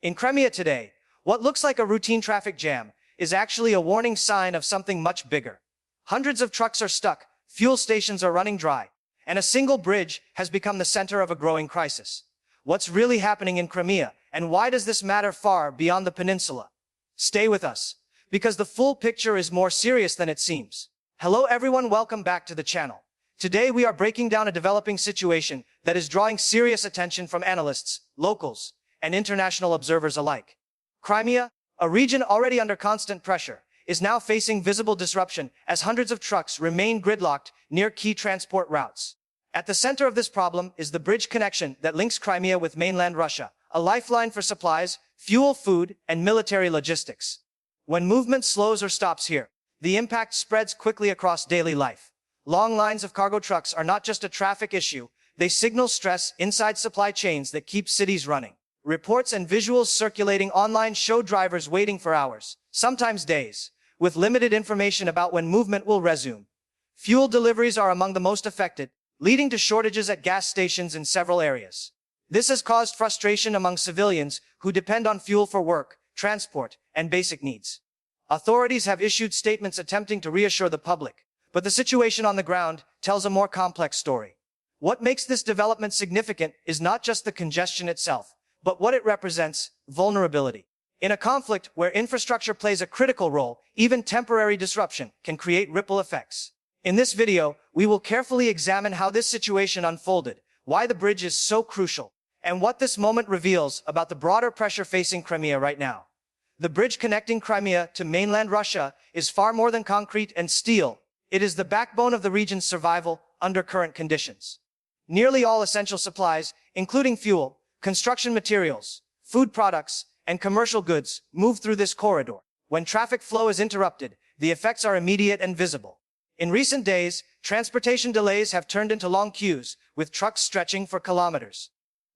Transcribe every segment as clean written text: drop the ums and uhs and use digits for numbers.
In Crimea today, what looks like a routine traffic jam is actually a warning sign of something much bigger. Hundreds of trucks are stuck, fuel stations are running dry, and a single bridge has become the center of a growing crisis. What's really happening in Crimea, and why does this matter far beyond the peninsula? Stay with us, because the full picture is more serious than it seems. Hello everyone, welcome back to the channel. Today we are breaking down a developing situation that is drawing serious attention from analysts, locals, and international observers alike. Crimea, a region already under constant pressure, is now facing visible disruption as hundreds of trucks remain gridlocked near key transport routes. At the center of this problem is the bridge connection that links Crimea with mainland Russia, a lifeline for supplies, fuel, food, and military logistics. When movement slows or stops here, the impact spreads quickly across daily life. Long lines of cargo trucks are not just a traffic issue, they signal stress inside supply chains that keep cities running. Reports and visuals circulating online show drivers waiting for hours, sometimes days, with limited information about when movement will resume. Fuel deliveries are among the most affected, leading to shortages at gas stations in several areas. This has caused frustration among civilians who depend on fuel for work, transport, and basic needs. Authorities have issued statements attempting to reassure the public, but the situation on the ground tells a more complex story. What makes this development significant is not just the congestion itself, but what it represents: vulnerability. In a conflict where infrastructure plays a critical role, even temporary disruption can create ripple effects. In this video, we will carefully examine how this situation unfolded, why the bridge is so crucial, and what this moment reveals about the broader pressure facing Crimea right now. The bridge connecting Crimea to mainland Russia is far more than concrete and steel. It is the backbone of the region's survival under current conditions. Nearly all essential supplies, including fuel, construction materials, food products, and commercial goods, move through this corridor. When traffic flow is interrupted, the effects are immediate and visible. In recent days, transportation delays have turned into long queues, with trucks stretching for kilometers.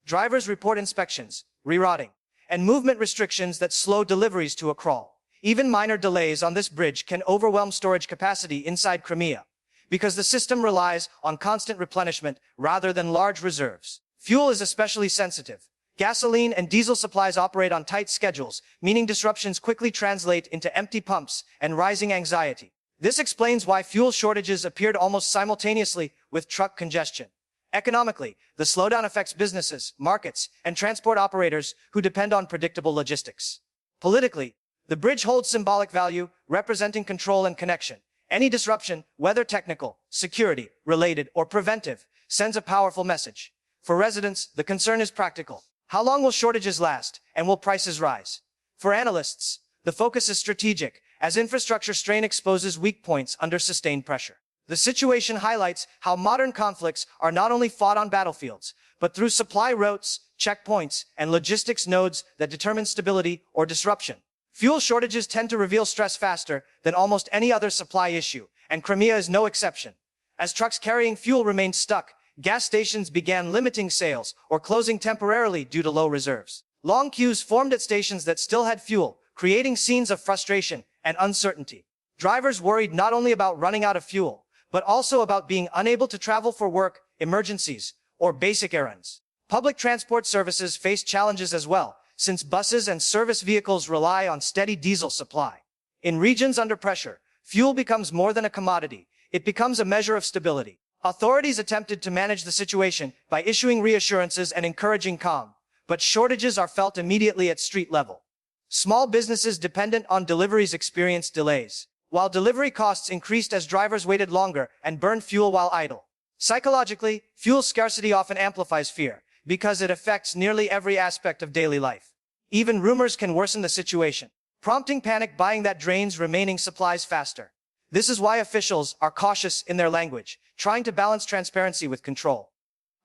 Drivers report inspections, rerouting, and movement restrictions that slow deliveries to a crawl. Even minor delays on this bridge can overwhelm storage capacity inside Crimea, because the system relies on constant replenishment rather than large reserves. Fuel is especially sensitive. Gasoline and diesel supplies operate on tight schedules, meaning disruptions quickly translate into empty pumps and rising anxiety. This explains why fuel shortages appeared almost simultaneously with truck congestion. Economically, the slowdown affects businesses, markets, and transport operators who depend on predictable logistics. Politically, the bridge holds symbolic value, representing control and connection. Any disruption, whether technical, security, related, or preventive, sends a powerful message. For residents, the concern is practical. How long will shortages last, and will prices rise? For analysts, the focus is strategic, as infrastructure strain exposes weak points under sustained pressure. The situation highlights how modern conflicts are not only fought on battlefields, but through supply routes, checkpoints, and logistics nodes that determine stability or disruption. Fuel shortages tend to reveal stress faster than almost any other supply issue, and Crimea is no exception. As trucks carrying fuel remained stuck, gas stations began limiting sales or closing temporarily due to low reserves. Long queues formed at stations that still had fuel, creating scenes of frustration and uncertainty. Drivers worried not only about running out of fuel, but also about being unable to travel for work, emergencies, or basic errands. Public transport services faced challenges as well, since buses and service vehicles rely on steady diesel supply. In regions under pressure, fuel becomes more than a commodity, it becomes a measure of stability. Authorities attempted to manage the situation by issuing reassurances and encouraging calm, but shortages are felt immediately at street level. Small businesses dependent on deliveries experienced delays, while delivery costs increased as drivers waited longer and burned fuel while idle. Psychologically, fuel scarcity often amplifies fear, because it affects nearly every aspect of daily life. Even rumors can worsen the situation, prompting panic buying that drains remaining supplies faster. This is why officials are cautious in their language, trying to balance transparency with control.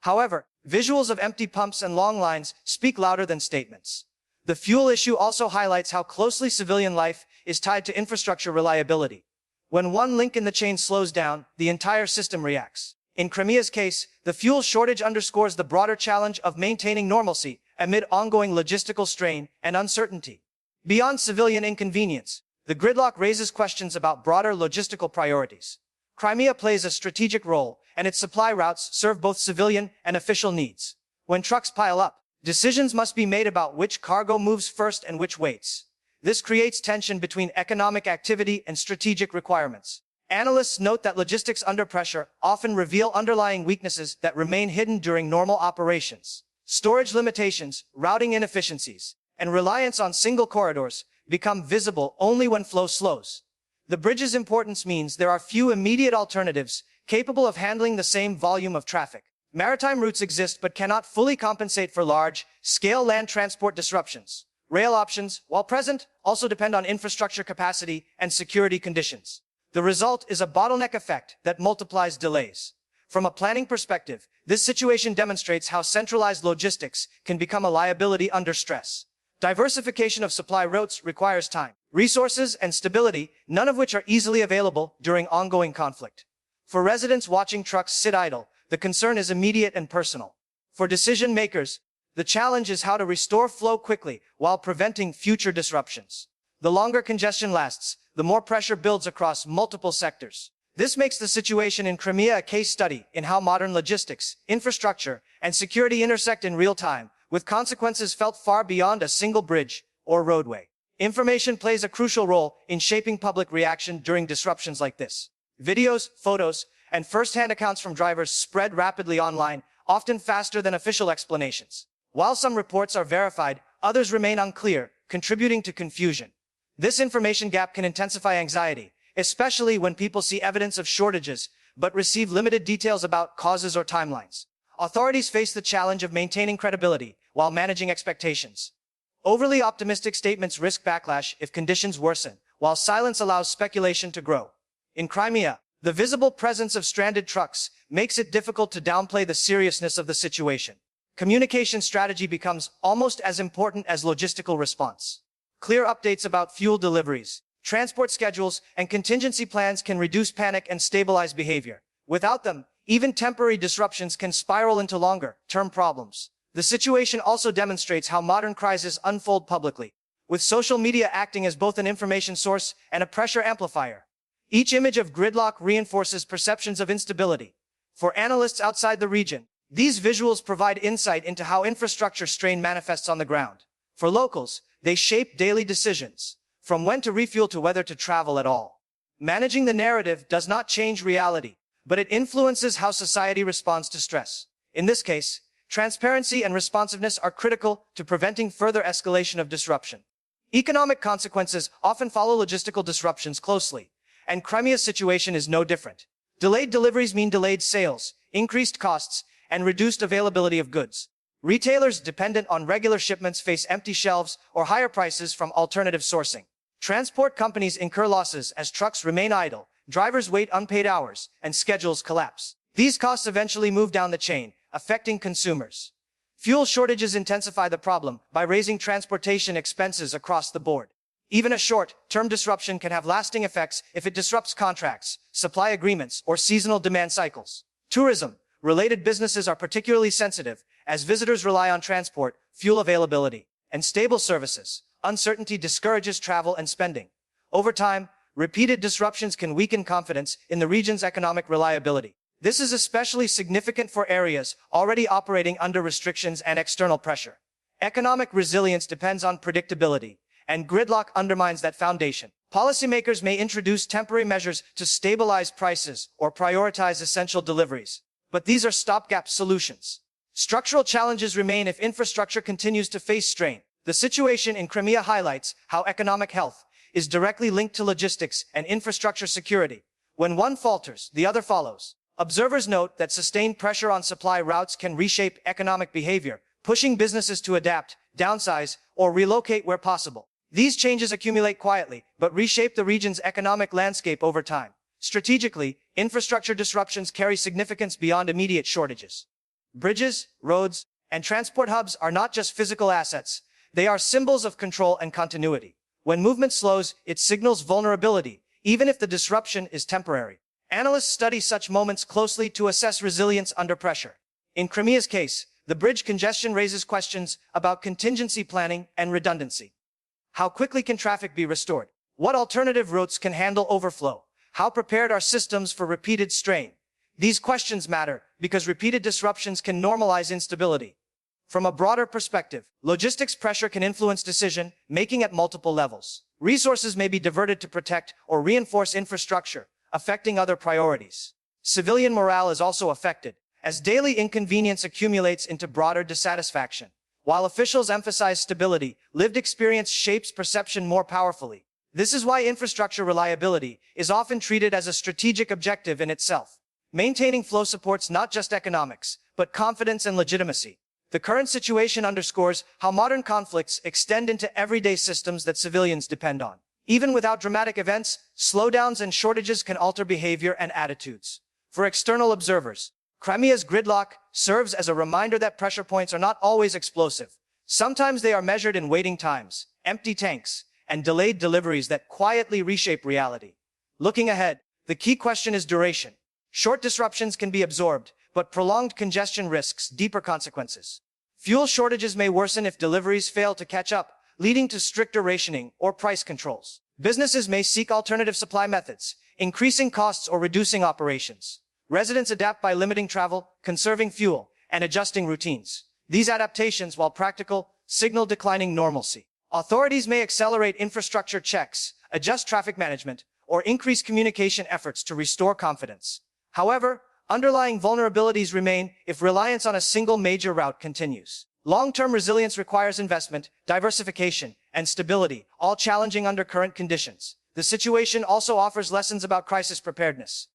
However, visuals of empty pumps and long lines speak louder than statements. The fuel issue also highlights how closely civilian life is tied to infrastructure reliability. When one link in the chain slows down, the entire system reacts. In Crimea's case, the fuel shortage underscores the broader challenge of maintaining normalcy amid ongoing logistical strain and uncertainty. Beyond civilian inconvenience, the gridlock raises questions about broader logistical priorities. Crimea plays a strategic role, and its supply routes serve both civilian and official needs. When trucks pile up, Decisions must be made about which cargo moves first and which waits. This creates tension between economic activity and strategic requirements. Analysts note that logistics under pressure often reveal underlying weaknesses that remain hidden during normal operations. Storage limitations, routing inefficiencies, and reliance on single corridors become visible only when flow slows. The bridge's importance means there are few immediate alternatives capable of handling the same volume of traffic. Maritime routes exist but cannot fully compensate for large-scale land transport disruptions. Rail options, while present, also depend on infrastructure capacity and security conditions. The result is a bottleneck effect that multiplies delays. From a planning perspective, this situation demonstrates how centralized logistics can become a liability under stress. Diversification of supply routes requires time, resources, and stability, none of which are easily available during ongoing conflict. For residents watching trucks sit idle, the concern is immediate and personal. For decision makers, the challenge is how to restore flow quickly while preventing future disruptions. The longer congestion lasts, the more pressure builds across multiple sectors. This makes the situation in Crimea a case study in how modern logistics, infrastructure, and security intersect in real time, with consequences felt far beyond a single bridge or roadway. Information plays a crucial role in shaping public reaction during disruptions like this. Videos, photos, and first-hand accounts from drivers spread rapidly online, often faster than official explanations. While some reports are verified, others remain unclear, contributing to confusion. This information gap can intensify anxiety, especially when people see evidence of shortages but receive limited details about causes or timelines. Authorities face the challenge of maintaining credibility while managing expectations. Overly optimistic statements risk backlash if conditions worsen, while silence allows speculation to grow. In Crimea, the visible presence of stranded trucks makes it difficult to downplay the seriousness of the situation. Communication strategy becomes almost as important as logistical response. Clear updates about fuel deliveries, transport schedules, and contingency plans can reduce panic and stabilize behavior. Without them, even temporary disruptions can spiral into longer-term problems. The situation also demonstrates how modern crises unfold publicly, with social media acting as both an information source and a pressure amplifier. Each image of gridlock reinforces perceptions of instability. For analysts outside the region, these visuals provide insight into how infrastructure strain manifests on the ground. For locals, they shape daily decisions, from when to refuel to whether to travel at all. Managing the narrative does not change reality, but it influences how society responds to stress. In this case, transparency and responsiveness are critical to preventing further escalation of disruption. Economic consequences often follow logistical disruptions closely, and Crimea's situation is no different. Delayed deliveries mean delayed sales, increased costs, and reduced availability of goods. Retailers dependent on regular shipments face empty shelves or higher prices from alternative sourcing. Transport companies incur losses as trucks remain idle, drivers wait unpaid hours, and schedules collapse. These costs eventually move down the chain, affecting consumers. Fuel shortages intensify the problem by raising transportation expenses across the board. Even a short-term disruption can have lasting effects if it disrupts contracts, supply agreements, or seasonal demand cycles. Tourism-related businesses are particularly sensitive, as visitors rely on transport, fuel availability, and stable services. Uncertainty discourages travel and spending. Over time, repeated disruptions can weaken confidence in the region's economic reliability. This is especially significant for areas already operating under restrictions and external pressure. Economic resilience depends on predictability, and gridlock undermines that foundation. Policymakers may introduce temporary measures to stabilize prices or prioritize essential deliveries, but these are stopgap solutions. Structural challenges remain if infrastructure continues to face strain. The situation in Crimea highlights how economic health is directly linked to logistics and infrastructure security. When one falters, the other follows. Observers note that sustained pressure on supply routes can reshape economic behavior, pushing businesses to adapt, downsize, or relocate where possible. These changes accumulate quietly, but reshape the region's economic landscape over time. Strategically, infrastructure disruptions carry significance beyond immediate shortages. Bridges, roads, and transport hubs are not just physical assets. They are symbols of control and continuity. When movement slows, it signals vulnerability, even if the disruption is temporary. Analysts study such moments closely to assess resilience under pressure. In Crimea's case, the bridge congestion raises questions about contingency planning and redundancy. How quickly can traffic be restored? What alternative routes can handle overflow? How prepared are systems for repeated strain? These questions matter because repeated disruptions can normalize instability. From a broader perspective, logistics pressure can influence decision-making at multiple levels. Resources may be diverted to protect or reinforce infrastructure, affecting other priorities. Civilian morale is also affected, as daily inconvenience accumulates into broader dissatisfaction. While officials emphasize stability, lived experience shapes perception more powerfully. This is why infrastructure reliability is often treated as a strategic objective in itself. Maintaining flow supports not just economics, but confidence and legitimacy. The current situation underscores how modern conflicts extend into everyday systems that civilians depend on. Even without dramatic events, slowdowns and shortages can alter behavior and attitudes. For external observers, Crimea's gridlock serves as a reminder that pressure points are not always explosive. Sometimes they are measured in waiting times, empty tanks, and delayed deliveries that quietly reshape reality. Looking ahead, the key question is duration. Short disruptions can be absorbed, but prolonged congestion risks deeper consequences. Fuel shortages may worsen if deliveries fail to catch up, leading to stricter rationing or price controls. Businesses may seek alternative supply methods, increasing costs or reducing operations. Residents adapt by limiting travel, conserving fuel, and adjusting routines. These adaptations, while practical, signal declining normalcy. Authorities may accelerate infrastructure checks, adjust traffic management, or increase communication efforts to restore confidence. However, underlying vulnerabilities remain if reliance on a single major route continues. Long-term resilience requires investment, diversification, and stability, all challenging under current conditions. The situation also offers lessons about crisis preparedness.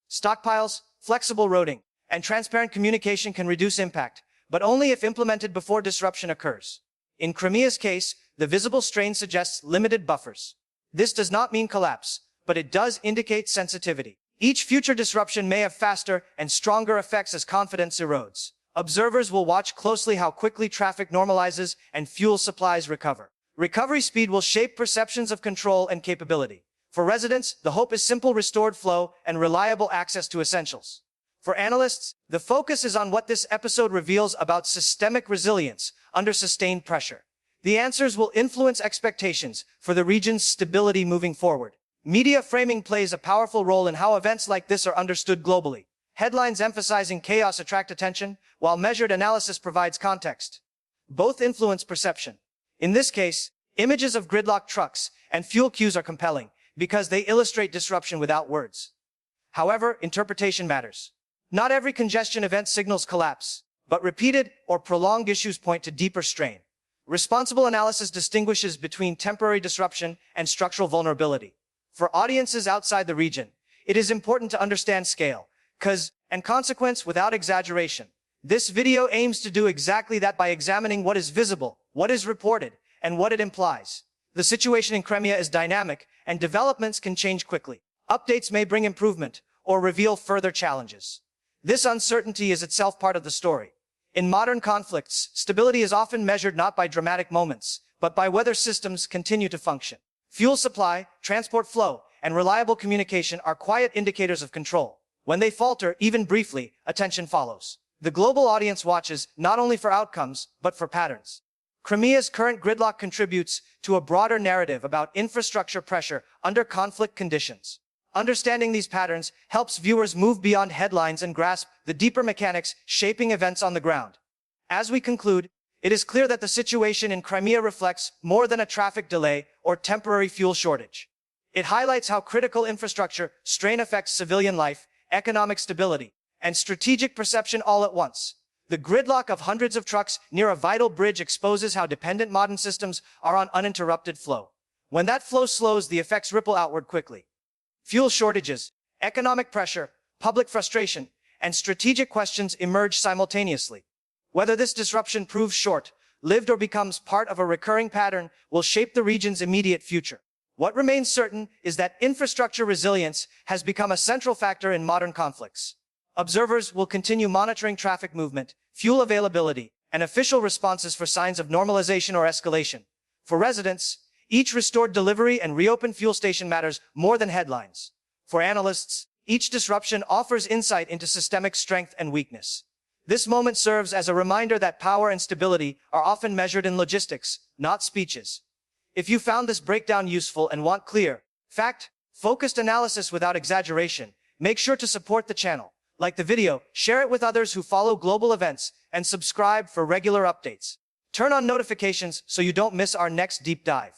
Stockpiles, flexible routing, and transparent communication can reduce impact, but only if implemented before disruption occurs. In Crimea's case, the visible strain suggests limited buffers. This does not mean collapse, but it does indicate sensitivity. Each future disruption may have faster and stronger effects as confidence erodes. Observers will watch closely how quickly traffic normalizes and fuel supplies recover. Recovery speed will shape perceptions of control and capability. For residents, the hope is simple restored flow and reliable access to essentials. For analysts, the focus is on what this episode reveals about systemic resilience under sustained pressure. The answers will influence expectations for the region's stability moving forward. Media framing plays a powerful role in how events like this are understood globally. Headlines emphasizing chaos attract attention, while measured analysis provides context. Both influence perception. In this case, images of gridlocked trucks and fuel queues are compelling because they illustrate disruption without words. However, interpretation matters. Not every congestion event signals collapse, but repeated or prolonged issues point to deeper strain. Responsible analysis distinguishes between temporary disruption and structural vulnerability. For audiences outside the region, it is important to understand scale, cause, and consequence without exaggeration. This video aims to do exactly that by examining what is visible, what is reported, and what it implies. The situation in Crimea is dynamic, and developments can change quickly. Updates may bring improvement or reveal further challenges. This uncertainty is itself part of the story. In modern conflicts, stability is often measured not by dramatic moments, but by whether systems continue to function. Fuel supply, transport flow, and reliable communication are quiet indicators of control. When they falter, even briefly, attention follows. The global audience watches not only for outcomes, but for patterns. Crimea's current gridlock contributes to a broader narrative about infrastructure pressure under conflict conditions. Understanding these patterns helps viewers move beyond headlines and grasp the deeper mechanics shaping events on the ground. As we conclude, it is clear that the situation in Crimea reflects more than a traffic delay or temporary fuel shortage. It highlights how critical infrastructure strain affects civilian life, economic stability, and strategic perception all at once. The gridlock of hundreds of trucks near a vital bridge exposes how dependent modern systems are on uninterrupted flow. When that flow slows, the effects ripple outward quickly. Fuel shortages, economic pressure, public frustration, and strategic questions emerge simultaneously. Whether this disruption proves short-lived or becomes part of a recurring pattern will shape the region's immediate future. What remains certain is that infrastructure resilience has become a central factor in modern conflicts. Observers will continue monitoring traffic movement, fuel availability, and official responses for signs of normalization or escalation. For residents, each restored delivery and reopened fuel station matters more than headlines. For analysts, each disruption offers insight into systemic strength and weakness. This moment serves as a reminder that power and stability are often measured in logistics, not speeches. If you found this breakdown useful and want clear, fact-focused analysis without exaggeration, make sure to support the channel. Like the video, share it with others who follow global events, and subscribe for regular updates. Turn on notifications so you don't miss our next deep dive.